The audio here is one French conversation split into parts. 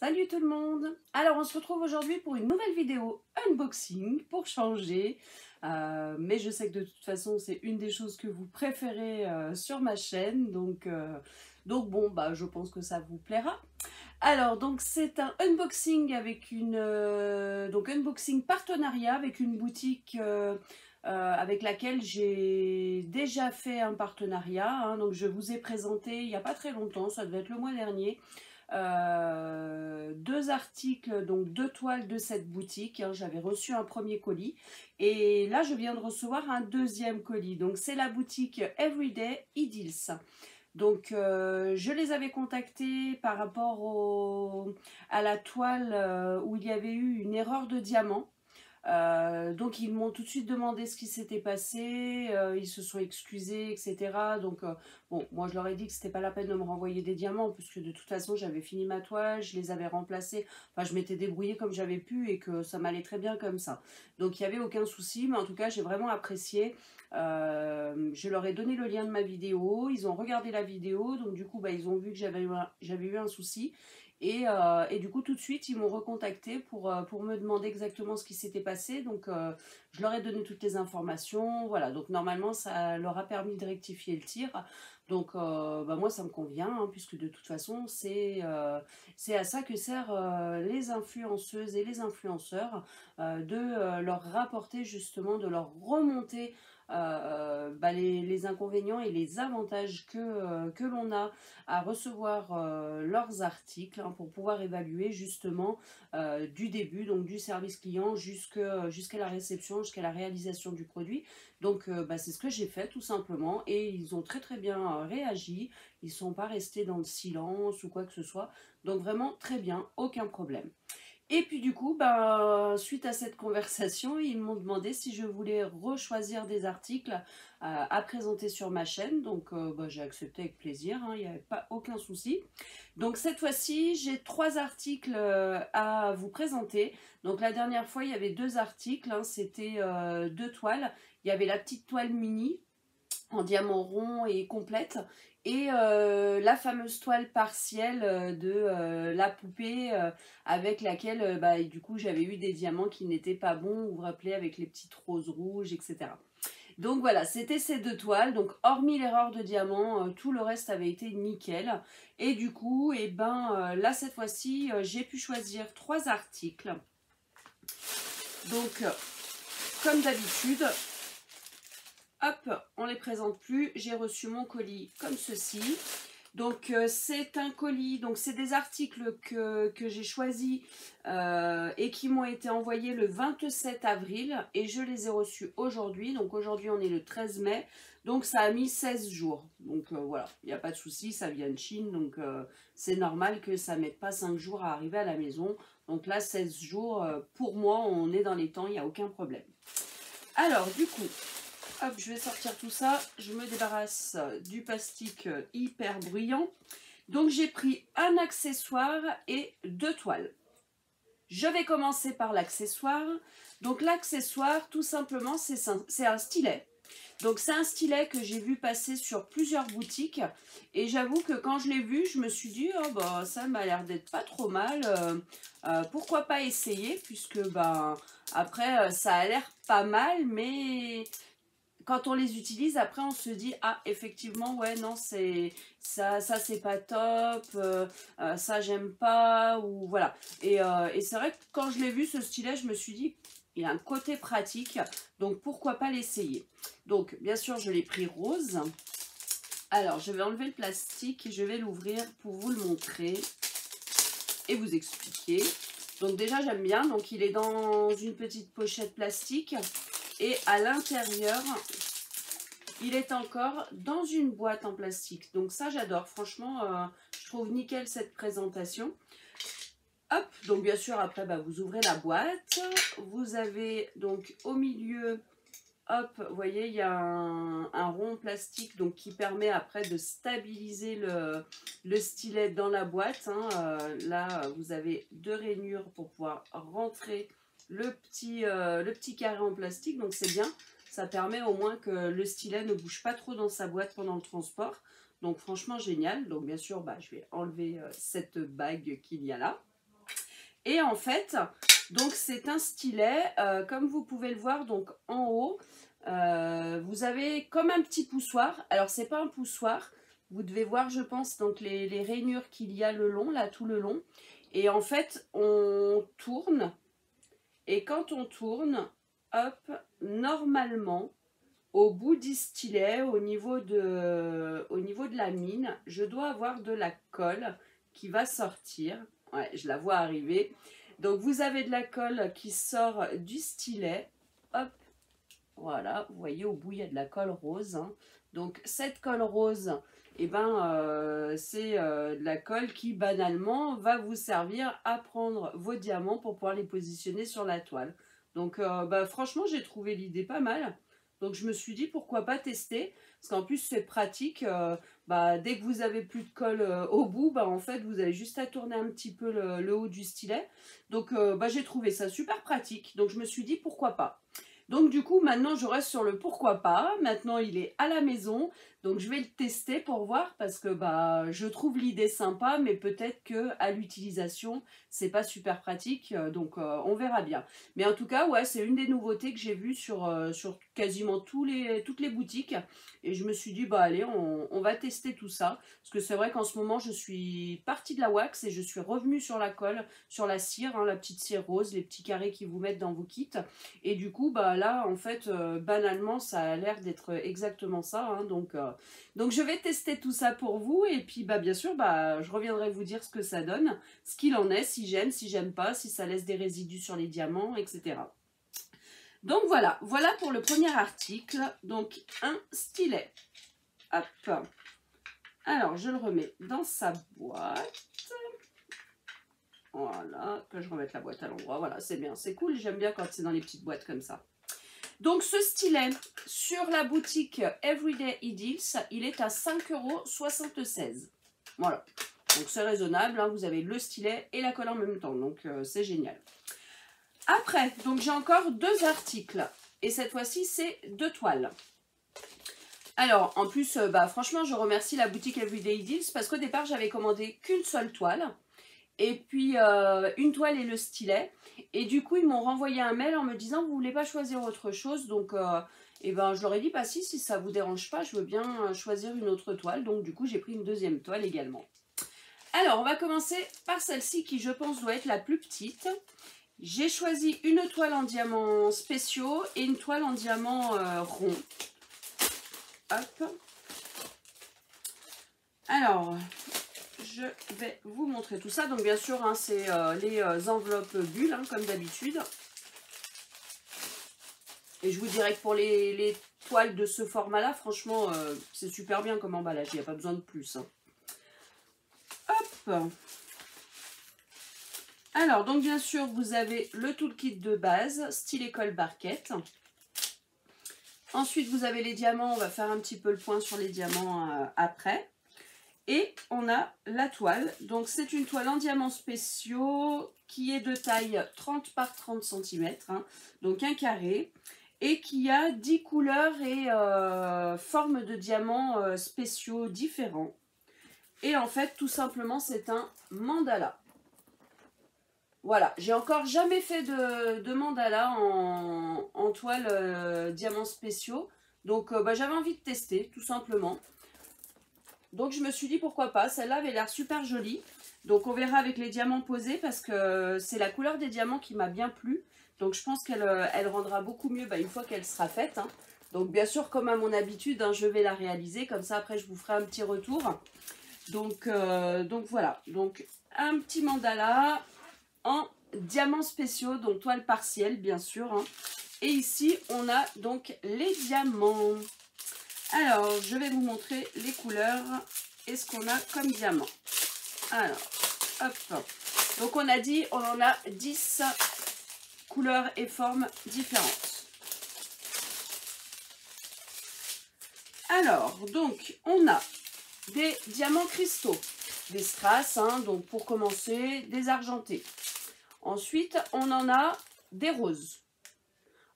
Salut tout le monde! Alors on se retrouve aujourd'hui pour une nouvelle vidéo unboxing pour changer. Mais je sais que de toute façon c'est une des choses que vous préférez sur ma chaîne. Donc bon, bah, je pense que ça vous plaira. Alors donc c'est un unboxing avec unboxing partenariat avec une boutique avec laquelle j'ai déjà fait un partenariat, hein. Donc je vous ai présenté il n'y a pas très longtemps, ça devait être le mois dernier, deux articles, donc deux toiles de cette boutique, hein. J'avais reçu un premier colis et là je viens de recevoir un deuxième colis. Donc c'est la boutique Everyday Ideals. Donc je les avais contactés par rapport à la toile où il y avait eu une erreur de diamant. Donc ils m'ont tout de suite demandé ce qui s'était passé, ils se sont excusés, etc. Donc bon, moi je leur ai dit que c'était pas la peine de me renvoyer des diamants, puisque de toute façon j'avais fini ma toile, je les avais remplacés, enfin je m'étais débrouillée comme j'avais pu et que ça m'allait très bien comme ça. Donc il n'y avait aucun souci, mais en tout cas j'ai vraiment apprécié. Je leur ai donné le lien de ma vidéo, ils ont regardé la vidéo, donc du coup bah, ils ont vu que j'avais eu un souci. Et du coup, tout de suite, ils m'ont recontacté pour me demander exactement ce qui s'était passé. Donc, je leur ai donné toutes les informations. Voilà, donc normalement, ça leur a permis de rectifier le tir. Donc, bah, moi, ça me convient, hein, puisque de toute façon, c'est à ça que servent les influenceuses et les influenceurs, de leur rapporter justement, de leur remonter bah, les inconvénients et les avantages que l'on a à recevoir leurs articles, hein, pour pouvoir évaluer justement du début, donc du service client jusqu'à la réception, jusqu'à la réalisation du produit. Donc bah, c'est ce que j'ai fait tout simplement et ils ont très très bien réagi, ils ne sont pas restés dans le silence ou quoi que ce soit. Donc vraiment très bien, aucun problème. Et puis du coup, ben, suite à cette conversation, ils m'ont demandé si je voulais rechoisir des articles à présenter sur ma chaîne. Donc ben, j'ai accepté avec plaisir, hein, il n'y avait pas aucun souci. Donc cette fois-ci, j'ai trois articles à vous présenter. Donc la dernière fois, il y avait deux articles, hein, c'était deux toiles. Il y avait la petite toile mini en diamant rond et complète, et la fameuse toile partielle de la poupée avec laquelle bah, du coup j'avais eu des diamants qui n'étaient pas bons, vous vous rappelez, avec les petites roses rouges, etc. Donc voilà, c'était ces deux toiles. Donc hormis l'erreur de diamant, tout le reste avait été nickel. Et du coup, et ben, là cette fois-ci, j'ai pu choisir trois articles. Donc comme d'habitude, hop, on les présente plus. J'ai reçu mon colis comme ceci. Donc c'est un colis, donc c'est des articles que j'ai choisis et qui m'ont été envoyés le 27 avril et je les ai reçus aujourd'hui. Donc aujourd'hui on est le 13 mai, donc ça a mis 16 jours. Donc voilà, il n'y a pas de souci, ça vient de Chine, donc c'est normal que ça ne mette pas 5 jours à arriver à la maison. Donc là 16 jours, pour moi on est dans les temps, il n'y a aucun problème. Alors du coup, hop, je vais sortir tout ça, je me débarrasse du plastique hyper bruyant. Donc j'ai pris un accessoire et deux toiles. Je vais commencer par l'accessoire. Donc l'accessoire, tout simplement, c'est un stylet. Donc c'est un stylet que j'ai vu passer sur plusieurs boutiques. Et j'avoue que quand je l'ai vu, je me suis dit, oh bah ça m'a l'air d'être pas trop mal. Pourquoi pas essayer, puisque ben après ça a l'air pas mal, mais quand on les utilise, après on se dit, ah effectivement, ouais, non, ça c'est pas top, ça j'aime pas, ou voilà. Et c'est vrai que quand je l'ai vu ce stylet, je me suis dit, il a un côté pratique, donc pourquoi pas l'essayer. Donc bien sûr, je l'ai pris rose. Alors je vais enlever le plastique et je vais l'ouvrir pour vous le montrer et vous expliquer. Donc déjà j'aime bien, donc il est dans une petite pochette plastique. Et à l'intérieur, il est encore dans une boîte en plastique. Donc ça, j'adore. Franchement, je trouve nickel cette présentation. Hop, donc bien sûr, après, bah, vous ouvrez la boîte. Vous avez donc au milieu, hop, vous voyez, il y a un rond plastique donc, qui permet après de stabiliser le stylet dans la boîte, hein. Là, vous avez deux rainures pour pouvoir rentrer le petit carré en plastique, donc c'est bien. Ça permet au moins que le stylet ne bouge pas trop dans sa boîte pendant le transport. Donc franchement génial. Donc bien sûr, bah, je vais enlever cette bague qu'il y a là. Et en fait, donc c'est un stylet, comme vous pouvez le voir, donc en haut, vous avez comme un petit poussoir. Alors c'est pas un poussoir, vous devez voir je pense donc les rainures qu'il y a le long, là tout le long. Et en fait on tourne, et quand on tourne, hop, normalement, au bout du stylet, au niveau de la mine, je dois avoir de la colle qui va sortir. Ouais, je la vois arriver. Donc vous avez de la colle qui sort du stylet. Hop, voilà, vous voyez au bout il y a de la colle rose. Hein. Donc cette colle rose, eh ben, c'est de la colle qui banalement va vous servir à prendre vos diamants pour pouvoir les positionner sur la toile. Donc bah, franchement j'ai trouvé l'idée pas mal. Donc je me suis dit pourquoi pas tester, parce qu'en plus c'est pratique, bah, dès que vous avez plus de colle au bout, bah, en fait vous avez juste à tourner un petit peu le haut du stylet. Donc bah, j'ai trouvé ça super pratique, donc je me suis dit pourquoi pas. Donc du coup maintenant je reste sur le pourquoi pas, maintenant il est à la maison, donc je vais le tester pour voir parce que bah, je trouve l'idée sympa mais peut-être que à l'utilisation c'est pas super pratique, donc on verra bien. Mais en tout cas ouais c'est une des nouveautés que j'ai vues sur quasiment toutes les boutiques et je me suis dit bah allez on va tester tout ça parce que c'est vrai qu'en ce moment je suis partie de la wax et je suis revenue sur la colle, sur la cire, hein, la petite cire rose, les petits carrés qu'ils vous mettent dans vos kits. Et du coup, bah là, en fait, banalement, ça a l'air d'être exactement ça. Hein, donc, je vais tester tout ça pour vous. Et puis, bah, bien sûr, bah, je reviendrai vous dire ce que ça donne, ce qu'il en est, si j'aime pas, si ça laisse des résidus sur les diamants, etc. Donc, voilà pour le premier article. Donc, un stylet. Hop. Alors, je le remets dans sa boîte. Voilà, que je remette la boîte à l'endroit. Voilà, c'est bien, c'est cool. J'aime bien quand c'est dans les petites boîtes comme ça. Donc, ce stylet, sur la boutique Everyday Ideals, il est à 5,76 €. Voilà, donc c'est raisonnable. Hein, vous avez le stylet et la colle en même temps, donc c'est génial. Après, donc j'ai encore deux articles. Et cette fois-ci, c'est deux toiles. Alors, en plus, bah, franchement, je remercie la boutique Everyday Ideals parce qu'au départ, j'avais commandé qu'une seule toile. Et puis une toile et le stylet. Et du coup, ils m'ont renvoyé un mail en me disant, vous voulez pas choisir autre chose? Donc, et ben, je leur ai dit, bah si ça vous dérange pas, je veux bien choisir une autre toile. Donc, du coup, j'ai pris une deuxième toile également. Alors, on va commencer par celle-ci qui, je pense, doit être la plus petite. J'ai choisi une toile en diamants spéciaux et une toile en diamants rond. Hop. Alors, je vais vous montrer tout ça. Donc bien sûr, hein, c'est les enveloppes bulles, hein, comme d'habitude. Et je vous dirais que pour les toiles de ce format-là, franchement, c'est super bien comme emballage. Il n'y a pas besoin de plus. Hein. Hop. Alors, donc bien sûr, vous avez le toolkit de base, stylet colle barquette. Ensuite, vous avez les diamants. On va faire un petit peu le point sur les diamants après. Et on a la toile, donc c'est une toile en diamants spéciaux qui est de taille 30 par 30 cm, hein, donc un carré, et qui a 10 couleurs et formes de diamants spéciaux différents. Et en fait, tout simplement, c'est un mandala. Voilà, j'ai encore jamais fait de mandala en toile diamants spéciaux, donc bah, j'avais envie de tester, tout simplement. Donc je me suis dit pourquoi pas, celle-là avait l'air super jolie. Donc on verra avec les diamants posés parce que c'est la couleur des diamants qui m'a bien plu. Donc je pense qu'elle elle rendra beaucoup mieux une fois qu'elle sera faite. Hein. Donc bien sûr comme à mon habitude, hein, je vais la réaliser. Comme ça après je vous ferai un petit retour. Donc voilà, donc un petit mandala en diamants spéciaux, donc toile partielle bien sûr. Hein. Et ici on a donc les diamants. Alors, je vais vous montrer les couleurs et ce qu'on a comme diamant. Alors, hop. Donc, on a dit, on en a 10 couleurs et formes différentes. Alors, donc, on a des diamants cristaux, des strass, hein, donc pour commencer, des argentés. Ensuite, on en a des roses.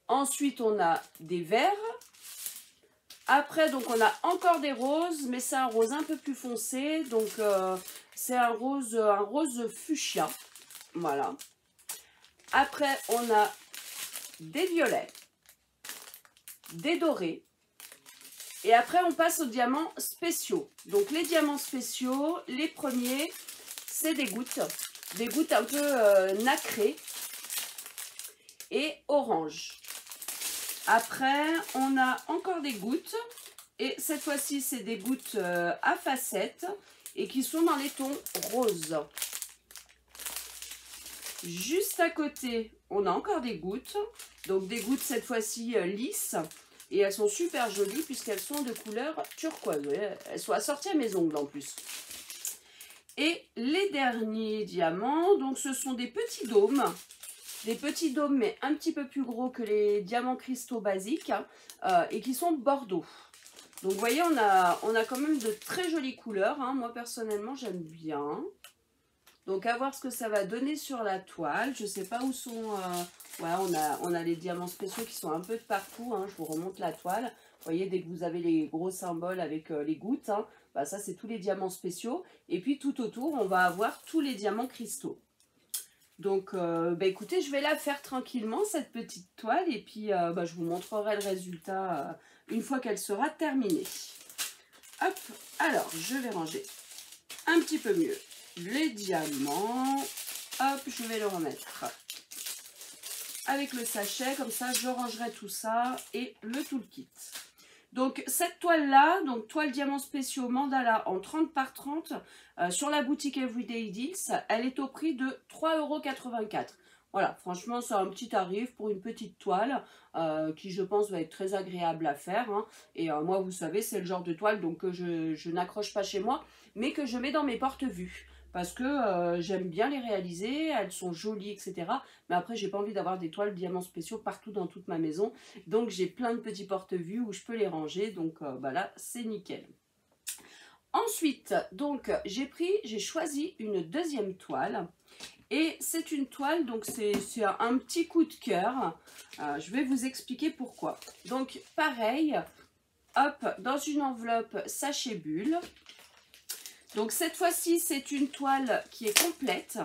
Ensuite, on a des verts. Après, donc, on a encore des roses, mais c'est un rose un peu plus foncé. Donc, c'est un rose fuchsia. Voilà. Après, on a des violets, des dorés. Et après, on passe aux diamants spéciaux. Donc, les diamants spéciaux, les premiers, c'est des gouttes un peu nacrées et orange. Après, on a encore des gouttes. Et cette fois-ci, c'est des gouttes à facettes et qui sont dans les tons roses. Juste à côté, on a encore des gouttes. Donc des gouttes cette fois-ci lisses. Et elles sont super jolies puisqu'elles sont de couleur turquoise. Vous voyez, elles sont assorties à mes ongles en plus. Et les derniers diamants, donc ce sont des petits dômes. Des petits dômes mais un petit peu plus gros que les diamants cristaux basiques. Et qui sont bordeaux. Donc vous voyez, on a quand même de très jolies couleurs. Hein. Moi personnellement, j'aime bien. Donc, à voir ce que ça va donner sur la toile. Je ne sais pas où sont... Ouais, on a les diamants spéciaux qui sont un peu de partout. Hein. Je vous remonte la toile. Vous voyez, dès que vous avez les gros symboles avec les gouttes, hein, bah, ça, c'est tous les diamants spéciaux. Et puis, tout autour, on va avoir tous les diamants cristaux. Donc, bah, écoutez, je vais la faire tranquillement, cette petite toile. Et puis, bah, je vous montrerai le résultat une fois qu'elle sera terminée. Hop, alors, je vais ranger un petit peu mieux les diamants. Hop, je vais le remettre avec le sachet. Comme ça, je rangerai tout ça et le toolkit. Donc, cette toile-là, donc toile diamants spéciaux mandala en 30 par 30 sur la boutique Everyday Deals, elle est au prix de 3,84 €. Voilà, franchement, c'est un petit tarif pour une petite toile qui, je pense, va être très agréable à faire. Hein. Et moi, vous savez, c'est le genre de toile donc, que je n'accroche pas chez moi, mais que je mets dans mes porte-vues. Parce que j'aime bien les réaliser, elles sont jolies, etc. Mais après, j'ai pas envie d'avoir des toiles diamants spéciaux partout dans toute ma maison. Donc, j'ai plein de petits porte-vues où je peux les ranger. Donc, bah là, c'est nickel. Ensuite, donc, j'ai choisi une deuxième toile. Et c'est une toile, donc c'est un petit coup de cœur. Je vais vous expliquer pourquoi. Donc, pareil, hop, dans une enveloppe sachet bulle. Donc cette fois-ci, c'est une toile qui est complète,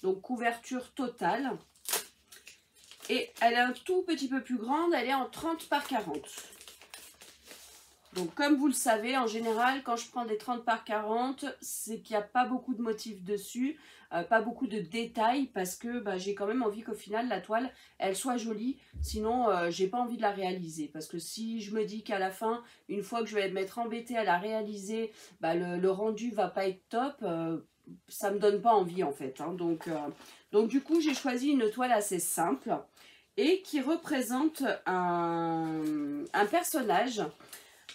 donc couverture totale. Et elle est un tout petit peu plus grande, elle est en 30 par 40. Donc comme vous le savez, en général, quand je prends des 30 par 40, c'est qu'il n'y a pas beaucoup de motifs dessus, pas beaucoup de détails, parce que bah, j'ai quand même envie qu'au final, la toile, elle soit jolie. Sinon, j'ai pas envie de la réaliser. Parce que si je me dis qu'à la fin, une fois que je vais m'être embêtée à la réaliser, bah, le rendu va pas être top, ça me donne pas envie en fait. Hein. Donc du coup, j'ai choisi une toile assez simple et qui représente un personnage.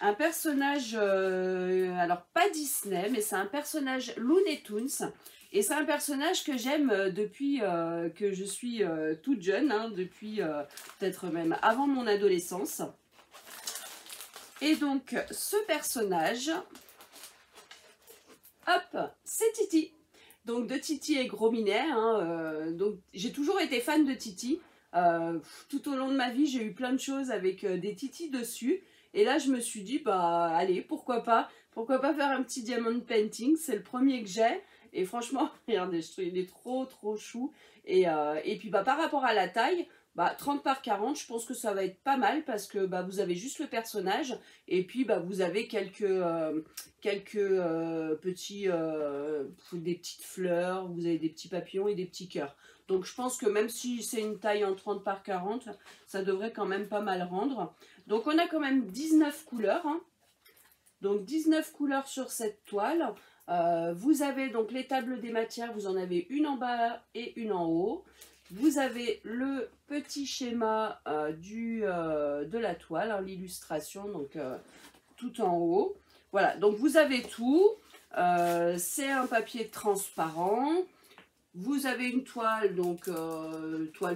Un personnage, alors pas Disney, mais c'est un personnage Looney Tunes. Et c'est un personnage que j'aime depuis que je suis toute jeune, hein, depuis peut-être même avant mon adolescence. Et donc, ce personnage, hop, c'est Titi. Donc, de Titi et Gros Minet. Hein, donc, j'ai toujours été fan de Titi. Tout au long de ma vie, j'ai eu plein de choses avec des Titis dessus. Et là, je me suis dit, bah, allez, pourquoi pas faire un petit diamond painting. C'est le premier que j'ai. Et franchement, regardez, je trouve il est trop, trop chou. Et puis, bah, par rapport à la taille, bah, 30 par 40, je pense que ça va être pas mal parce que bah, vous avez juste le personnage. Et puis, bah, vous avez quelques petits, des petites fleurs, vous avez des petits papillons et des petits cœurs. Donc, je pense que même si c'est une taille en 30 par 40, ça devrait quand même pas mal rendre. Donc, on a quand même 19 couleurs. Hein. Donc, 19 couleurs sur cette toile. Vous avez donc les tables des matières. Vous en avez une en bas et une en haut. Vous avez le petit schéma de la toile, hein, l'illustration, donc tout en haut. Voilà, donc vous avez tout. C'est un papier transparent. Vous avez une toile, donc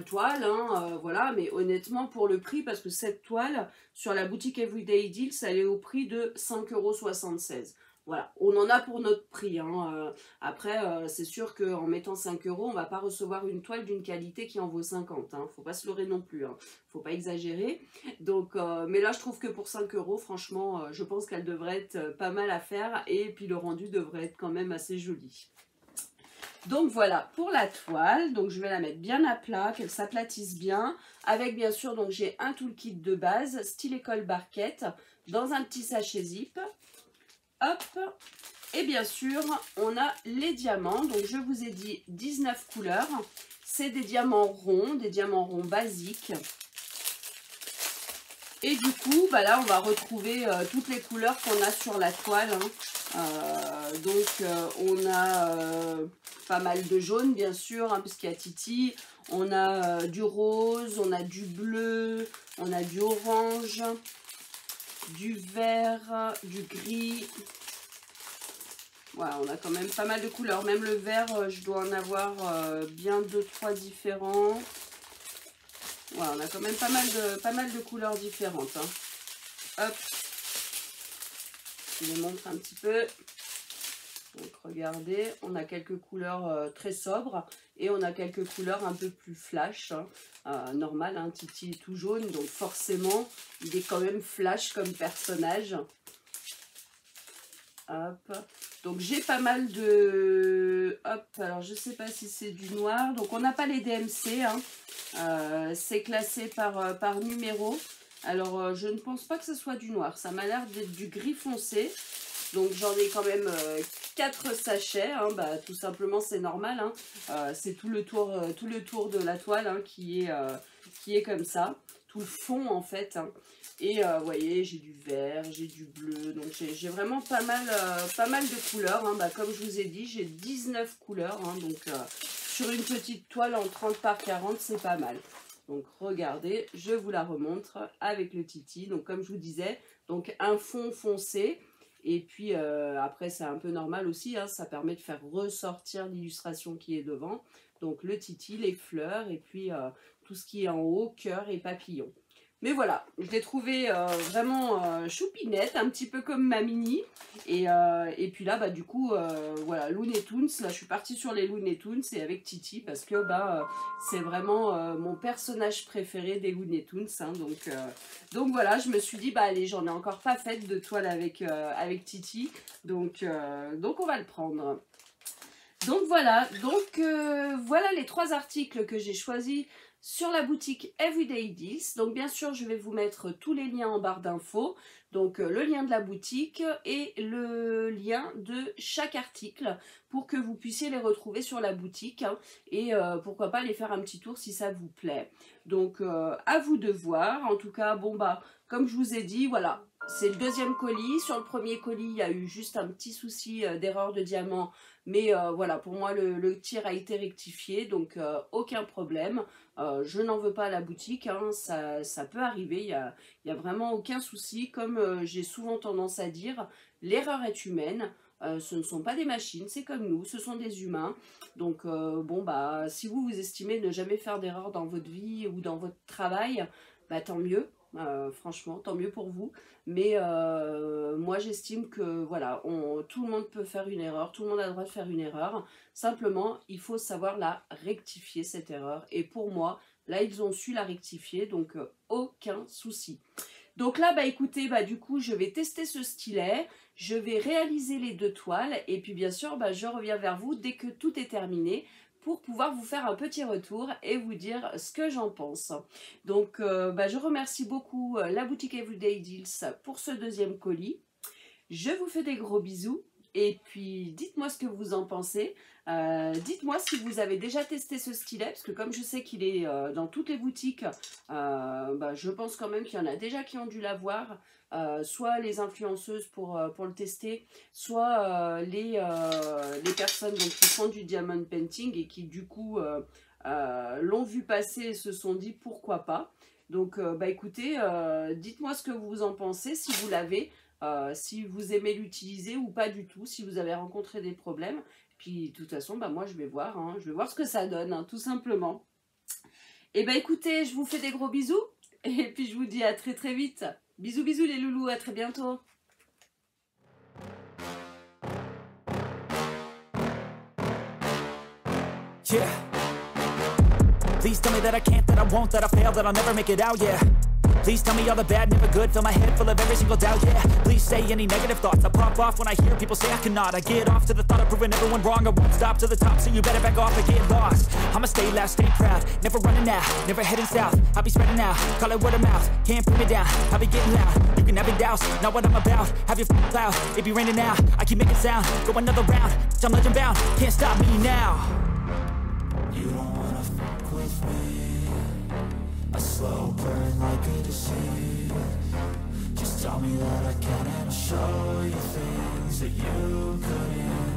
toile, hein, voilà, mais honnêtement pour le prix, parce que cette toile, sur la boutique Everyday Deals, elle est au prix de 5,76 €. Voilà, on en a pour notre prix. Hein. Après, c'est sûr qu'en mettant 5 €, on ne va pas recevoir une toile d'une qualité qui en vaut 50. Hein. Faut pas se leurrer non plus, hein. Faut pas exagérer. Donc, mais là, je trouve que pour 5 €, franchement, je pense qu'elle devrait être pas mal à faire. Et puis, le rendu devrait être quand même assez joli. Donc voilà pour la toile, donc je vais la mettre bien à plat, qu'elle s'aplatisse bien, avec bien sûr, donc j'ai un toolkit de base, style école barquette, dans un petit sachet zip, hop, et bien sûr, on a les diamants, donc je vous ai dit 19 couleurs, c'est des diamants ronds basiques, et du coup, bah là on va retrouver toutes les couleurs qu'on a sur la toile, hein. On a pas mal de jaune bien sûr, hein, parce qu'il y a Titi. On a du rose, on a du bleu, on a du orange, du vert, du gris. Voilà, on a quand même pas mal de couleurs. Même le vert, je dois en avoir bien 2-3 différents. Voilà, on a quand même pas mal de couleurs différentes, hein. Hop. Je les montre un petit peu. Donc regardez, on a quelques couleurs très sobres et on a quelques couleurs un peu plus flash, hein. Normal, hein, Titi est tout jaune, donc forcément il est quand même flash comme personnage. Hop. Donc j'ai pas mal de... Hop, alors je sais pas si c'est du noir, donc on n'a pas les DMC, hein. C'est classé par numéro. Alors je ne pense pas que ce soit du noir, ça m'a l'air d'être du gris foncé. Donc j'en ai quand même 4 sachets, hein, bah, tout simplement c'est normal, hein. C'est tout le tour de la toile, hein, qui est comme ça, tout le fond en fait, hein. Et vous voyez, j'ai du vert, j'ai du bleu, donc j'ai vraiment pas mal de couleurs, hein. Bah, comme je vous ai dit, j'ai 19 couleurs, hein, donc sur une petite toile en 30 par 40, c'est pas mal. Donc regardez, je vous la remontre avec le Titi, donc comme je vous disais, donc un fond foncé. Et puis après c'est un peu normal aussi, hein, ça permet de faire ressortir l'illustration qui est devant. Donc le Titi, les fleurs et puis tout ce qui est en haut, cœur et papillon. Mais voilà, je l'ai trouvé vraiment choupinette, un petit peu comme ma mini. Et puis là, bah, du coup, voilà, Looney Tunes. Là, je suis partie sur les Looney Tunes et avec Titi parce que bah, c'est vraiment mon personnage préféré des Looney Tunes. Hein, donc voilà, je me suis dit, bah allez, j'en ai encore pas fait de toile avec Titi. Donc on va le prendre. Donc voilà, voilà les 3 articles que j'ai choisis sur la boutique Everyday Deals. Donc bien sûr, je vais vous mettre tous les liens en barre d'infos. Donc le lien de la boutique et le lien de chaque article pour que vous puissiez les retrouver sur la boutique, hein, et pourquoi pas aller faire un petit tour si ça vous plaît. Donc à vous de voir. En tout cas, bon bah comme je vous ai dit, voilà, c'est le 2e colis. Sur le premier colis, il y a eu juste un petit souci d'erreur de diamant. Mais voilà, pour moi, le tir a été rectifié, donc aucun problème. Je n'en veux pas à la boutique, hein, ça peut arriver, il y a vraiment aucun souci. Comme j'ai souvent tendance à dire, l'erreur est humaine. Ce ne sont pas des machines, c'est comme nous, ce sont des humains. Donc bon, bah, si vous estimez ne jamais faire d'erreur dans votre vie ou dans votre travail, bah, tant mieux. Franchement, tant mieux pour vous. Mais moi, j'estime que voilà, tout le monde peut faire une erreur, tout le monde a le droit de faire une erreur. Simplement, il faut savoir la rectifier, cette erreur. Et pour moi, là, ils ont su la rectifier, donc aucun souci. Donc là, bah écoutez, bah du coup, je vais tester ce stylet, je vais réaliser les 2 toiles, et puis bien sûr, bah, je reviens vers vous dès que tout est terminé, pour pouvoir vous faire un petit retour et vous dire ce que j'en pense. Donc bah, je remercie beaucoup la boutique Everyday Deals pour ce 2e colis. Je vous fais des gros bisous et puis dites-moi ce que vous en pensez. Dites-moi si vous avez déjà testé ce stylet, parce que comme je sais qu'il est dans toutes les boutiques, bah, je pense quand même qu'il y en a déjà qui ont dû l'avoir. Soit les influenceuses pour le tester, soit les personnes donc, qui font du diamond painting et qui du coup l'ont vu passer et se sont dit pourquoi pas. Donc bah écoutez, dites-moi ce que vous en pensez, si vous l'avez, si vous aimez l'utiliser ou pas du tout, si vous avez rencontré des problèmes. Puis de toute façon, bah, moi je vais voir, hein, je vais voir ce que ça donne, hein, tout simplement. Et bah écoutez, je vous fais des gros bisous et puis je vous dis à très très vite. Bisous bisous les loulous, à très bientôt. Yeah. Please tell me that I can't, that I won't, that I fail, that I'll never make it out, yeah. Please tell me all the bad, never good. Fill my head full of every single doubt, yeah. Please say any negative thoughts. I pop off when I hear people say I cannot. I get off to the thought of proving everyone wrong. I won't stop to the top, so you better back off and get lost. I'ma stay loud, stay proud, never running out, never heading south. I'll be spreading out, call it word of mouth. Can't put me down, I'll be getting loud. You can have it douse, not what I'm about. Have your f***ing cloud, it be raining now. I keep making sound, go another round. I'm legend bound, can't stop me now. You don't wanna fuck with me. A slow burn like a disease. Just tell me that I can and I'll show you things that you couldn't